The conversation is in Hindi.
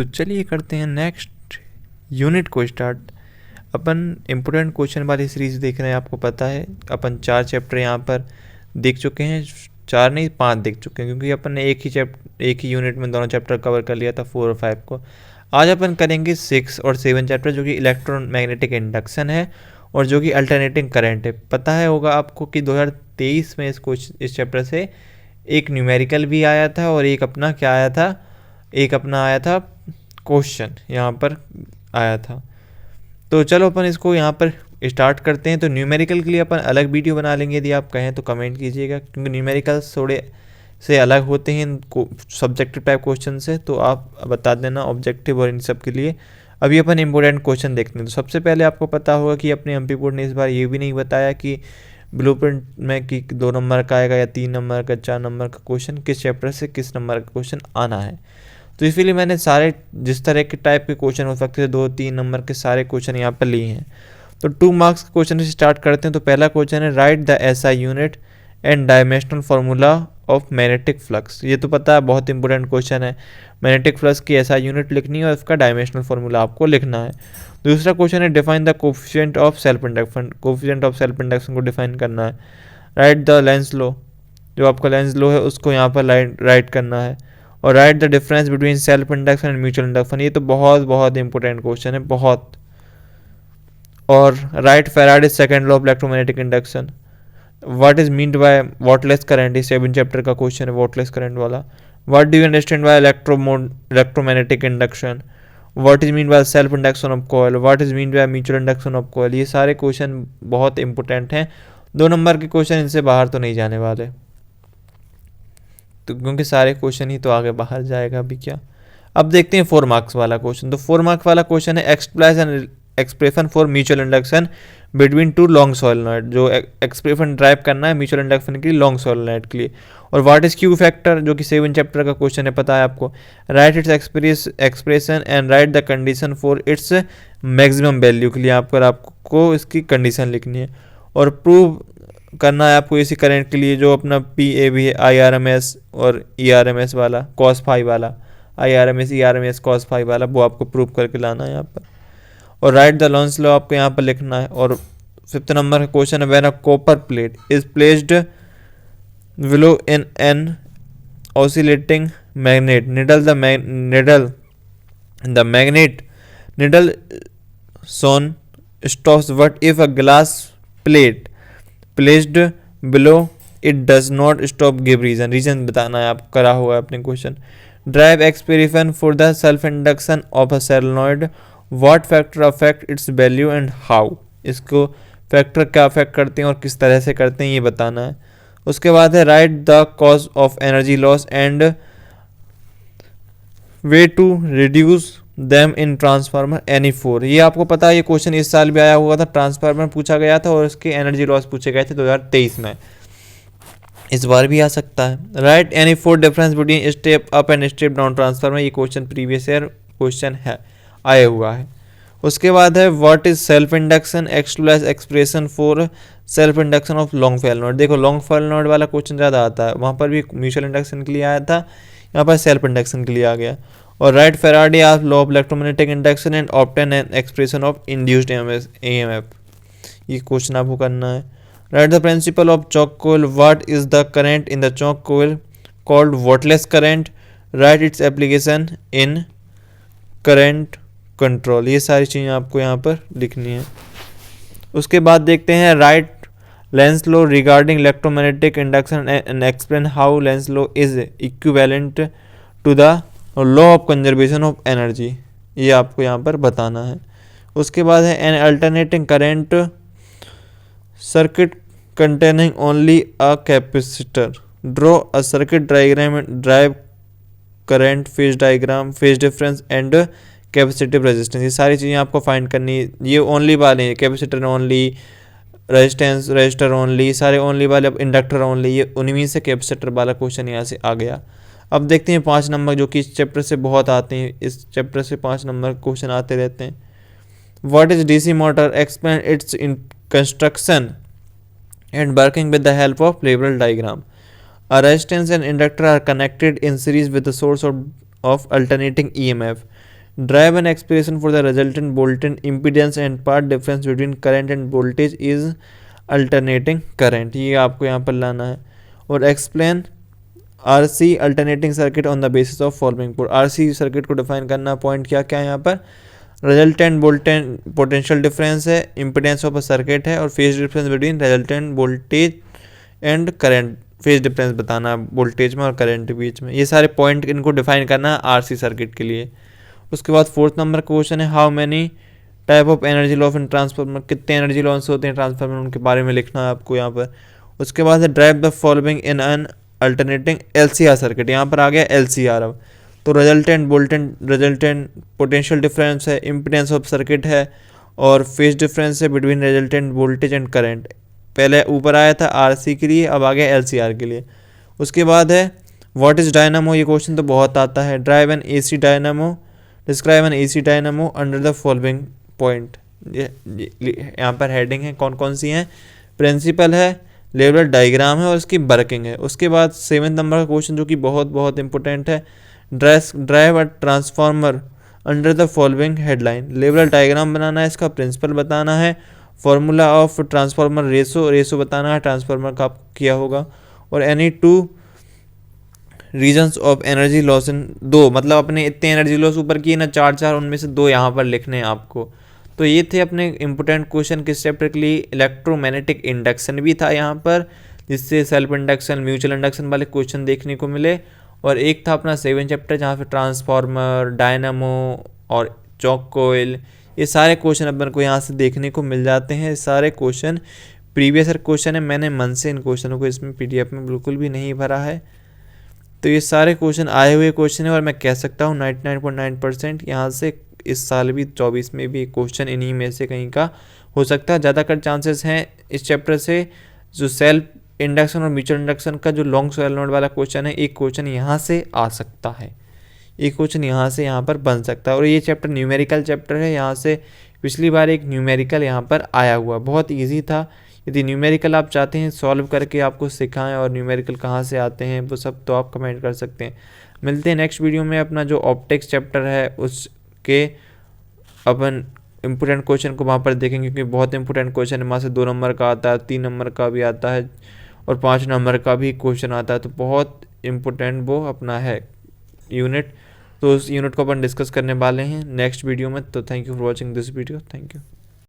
तो चलिए करते हैं नेक्स्ट यूनिट को स्टार्ट। अपन इम्पोर्टेंट क्वेश्चन वाली सीरीज देख रहे हैं, आपको पता है अपन 4 चैप्टर यहाँ पर देख चुके हैं, 4 नहीं 5 देख चुके हैं, क्योंकि अपन ने एक ही यूनिट में दोनों चैप्टर कवर कर लिया था 4 और 5 को। आज अपन करेंगे 6 और 7 चैप्टर, जो कि इलेक्ट्रोमैग्नेटिक इंडक्शन है और जो कि अल्टरनेटिंग करंट है। पता है होगा आपको कि 2023 में इस चैप्टर से एक न्यूमेरिकल भी आया था और एक अपना क्या आया था, एक अपना आया था क्वेश्चन यहाँ पर आया था। तो चलो अपन इसको यहाँ पर स्टार्ट करते हैं। तो न्यूमेरिकल के लिए अपन अलग वीडियो बना लेंगे, यदि आप कहें तो कमेंट कीजिएगा, क्योंकि न्यूमेरिकल थोड़े से अलग होते हैं सब्जेक्टिव टाइप क्वेश्चन से, तो आप बता देना ऑब्जेक्टिव और इन सब के लिए। अभी अपन इंपॉर्टेंट क्वेश्चन देखते हैं। तो सबसे पहले आपको पता होगा कि अपने एमपी बोर्ड ने इस बार ये भी नहीं बताया कि ब्लूप्रिंट में कि 2 नंबर का आएगा या 3 नंबर का, 4 नंबर का क्वेश्चन किस चैप्टर से किस नंबर का क्वेश्चन आना है। तो इसलिए मैंने सारे जिस तरह के टाइप के क्वेश्चन हो सकते थे 2-3 नंबर के सारे क्वेश्चन यहाँ पर लिए हैं। तो 2 मार्क्स के क्वेश्चन से स्टार्ट करते हैं। तो पहला क्वेश्चन है, write the SI unit and dimensional formula of magnetic flux. ये तो पता है, बहुत इंपॉर्टेंट क्वेश्चन है। मैग्नेटिक फ्लक्स की एसआई यूनिट लिखनी है और उसका डायमेंशनल फार्मूला आपको लिखना है। दूसरा क्वेश्चन है, define the coefficient of self induction. Coefficient of self induction को डिफाइन करना है। राइट द लेंस लॉ, जो आपका लेंस लॉ है उसको यहाँ पर राइट करना है। और right the difference between self induction and mutual induction. ये तो बहुत बहुत इंपॉर्टेंट क्वेश्चन है, बहुत। और right Faraday's second law of electromagnetic induction. What is meant by wattless current, ये 7 चैप्टर का क्वेश्चन है वॉटलेस करंट वाला। What do you understand by electromagnetic induction. What is mean by self induction of coil. What is mean by mutual induction of coil. ये सारे क्वेश्चन बहुत इंपॉर्टेंट हैं। 2 नंबर के क्वेश्चन इनसे बाहर तो नहीं जाने वाले, तो क्योंकि सारे क्वेश्चन ही तो आगे बाहर जाएगा अभी क्या। अब देखते हैं 4 मार्क्स वाला क्वेश्चन। तो 4 मार्क्स वाला क्वेश्चन है, expression for mutual induction between 2 long solenoid. जो एक्सप्रेशन ड्राइव करना है म्यूचुअल इंडक्शन के लिए लॉन्ग सोलेनॉइड के लिए। और व्हाट इज क्यू फैक्टर, जो कि 7 चैप्टर का क्वेश्चन है, पता है आपको। Right its expression and right the condition for its maximum value के लिए आपको इसकी कंडीशन लिखनी है। और प्रूव करना है आपको इसी करंट के लिए, जो अपना PA भी है, IRMS और ERMS वाला, cos फाई वाला, IRMS ERMS cos फाई वाला, वो आपको प्रूव करके लाना है यहाँ पर। और राइट द लेंस लॉ आपको यहाँ पर लिखना है। और 5th नंबर का क्वेश्चन है, when a copper plate is placed below in an oscillating magnet needle soon stops, what if a glass plate placed below it does not stop, give reason बताना है आपको, करा हुआ है अपने question. Derive experiment for the self induction of a solenoid, what factor affect its value and how. इसको फैक्टर क्या अफेक्ट करते हैं और किस तरह से करते हैं ये बताना है। उसके बाद है, write the cause of energy loss and way to reduce them in transformer any 4। ये आपको पता है, ये क्वेश्चन इस साल भी आया हुआ था, ट्रांसफार्मर पूछा गया था और उसके एनर्जी लॉस पूछे गए थे 2023 में। इस बार भी आ सकता है। Right any 4 difference between step up and step down transformer. ये क्वेश्चन प्रीवियस ईयर क्वेश्चन है, आया हुआ है। उसके बाद है, what is self induction, expression for self induction of long solenoid. देखो लॉन्ग सोलेनॉइड वाला क्वेश्चन ज़्यादा आता है, वहाँ पर भी म्यूचुअल इंडक्शन के लिए आया था, यहाँ पर सेल्फ इंडक्शन के लिए आ गया। और write Faraday of law of electromagnetic induction and obtain an expression of induced EMF। ये क्वेश्चन आपको करना है। Write the principle of choke coil, what is the current in the choke coil called wattless current, write its application in current control. ये सारी चीज़ें आपको यहाँ पर लिखनी है। उसके बाद देखते हैं, write Lenz law regarding electromagnetic induction and explain how Lenz law is equivalent to the law of conservation of energy. ये आपको यहाँ पर बताना है। उसके बाद है, an alternating current circuit containing only a capacitor, draw a circuit diagram, derive current, phase diagram, phase difference and capacitive resistance. ये सारी चीज़ें आपको फाइंड करनी है। ये ओनली वाले हैं, कैपेसिटर ओनली, रजिस्टर ओनली, सारे ओनली वाले। अब इंडक्टर ओनली, ये उन्हीं से कैपेसिटर वाला क्वेश्चन यहाँ से आ गया। अब देखते हैं 5 नंबर, जो कि इस चैप्टर से बहुत आते हैं, इस चैप्टर से 5 नंबर क्वेश्चन आते रहते हैं। What is DC motor, explain it's in construction and working with the help of level diagram. A resistance and inductor are connected in series with the source of alternating EMF. Drive an expression for the resultant voltage impedance and path difference between current end voltage is alternating current, ये आपको यहाँ पर लाना है। और explain RC alternating circuit on the basis of following point, RC circuit को डिफाइन करना, पॉइंट क्या क्या है यहाँ पर, रिजल्टेंट वोल्टेज पोटेंशियल डिफरेंस है, इम्पीडेंस ऑफ अ सर्किट है, और phase difference between resultant voltage and current, phase difference बताना वोल्टेज में और करंट के बीच में, ये सारे पॉइंट इनको डिफाइन करना है आरसी सर्किट के लिए। उसके बाद 4th नंबर क्वेश्चन है, how many type of energy loss in transformer, कितने एनर्जी लॉस होते हैं ट्रांसफार्मर, उनके बारे में लिखना है आपको यहाँ पर। उसके बाद है drive the following in an alternating LCR circuit, यहाँ पर आ गया एलसीआर। अब तो रिजल्टेंट पोटेंशियल डिफरेंस है, इम्पीडेंस ऑफ सर्किट है, और फेज डिफरेंस है between resultant voltage and current. पहले ऊपर आया था आरसी के लिए, अब आ गया एलसीआर के लिए। उसके बाद है व्हाट इज डायनामो, ये क्वेश्चन तो बहुत आता है। Drive N AC dynamo, describe N AC dynamo under the following point, यहाँ पर हेडिंग है कौन कौन सी हैं, प्रिंसिपल है, लेवल डायग्राम है, और उसकी वर्किंग है। उसके बाद 7th नंबर का क्वेश्चन जो कि बहुत बहुत इंपॉर्टेंट है, drive a transformer under the following headline, लेवल डायग्राम बनाना है, इसका प्रिंसिपल बताना है, फॉर्मूला ऑफ ट्रांसफार्मर रेशो बताना है ट्रांसफार्मर का किया होगा, और any 2 reasons of energy loss in, 2 मतलब अपने इतने एनर्जी लॉस ऊपर किए ना 4 उनमें से 2 यहाँ पर लिखने हैं आपको। तो ये थे अपने इंपोर्टेंट क्वेश्चन किस चैप्टर के लिए। इलेक्ट्रोमैग्नेटिक इंडक्शन भी था यहाँ पर, जिससे सेल्फ इंडक्शन म्यूचुअल इंडक्शन वाले क्वेश्चन देखने को मिले, और एक था अपना 7 चैप्टर जहाँ पे ट्रांसफार्मर, डायनामो और चॉक कोयल, ये सारे क्वेश्चन अपन को यहाँ से देखने को मिल जाते हैं। सारे क्वेश्चन प्रीवियस ईयर क्वेश्चन है, मैंने मन से इन क्वेश्चनों को इसमें PDF में बिल्कुल भी नहीं भरा है। तो ये सारे क्वेश्चन आए हुए क्वेश्चन है, और मैं कह सकता हूँ 99.9% यहाँ से इस साल भी 24 में भी क्वेश्चन इन्हीं में से कहीं का हो सकता है। ज़्यादातर चांसेस हैं इस चैप्टर से जो सेल्फ इंडक्शन और म्यूचुअल इंडक्शन का जो लॉन्ग सोलेनोइड वाला क्वेश्चन है, एक क्वेश्चन यहाँ से आ सकता है, एक क्वेश्चन यहाँ से यहाँ पर बन सकता है। और ये चैप्टर न्यूमेरिकल चैप्टर है, यहाँ से पिछली बार एक न्यूमेरिकल यहाँ पर आया हुआ, बहुत ईजी था। यदि न्यूमेरिकल आप चाहते हैं सॉल्व करके आपको सिखाएं और न्यूमेरिकल कहाँ से आते हैं वो सब, तो आप कमेंट कर सकते हैं। मिलते हैं नेक्स्ट वीडियो में। अपना जो ऑप्टिक्स चैप्टर है उसके अपन इम्पोर्टेंट क्वेश्चन को वहाँ पर देखेंगे, क्योंकि बहुत इंपॉर्टेंट क्वेश्चन है, वहाँ से 2 नंबर का आता है, 3 नंबर का भी आता है, और 5 नंबर का भी क्वेश्चन आता है। तो बहुत इम्पोर्टेंट वो अपना है यूनिट, तो उस यूनिट को अपन डिस्कस करने वाले हैं नेक्स्ट वीडियो में। तो thank you for watching this video, thank you.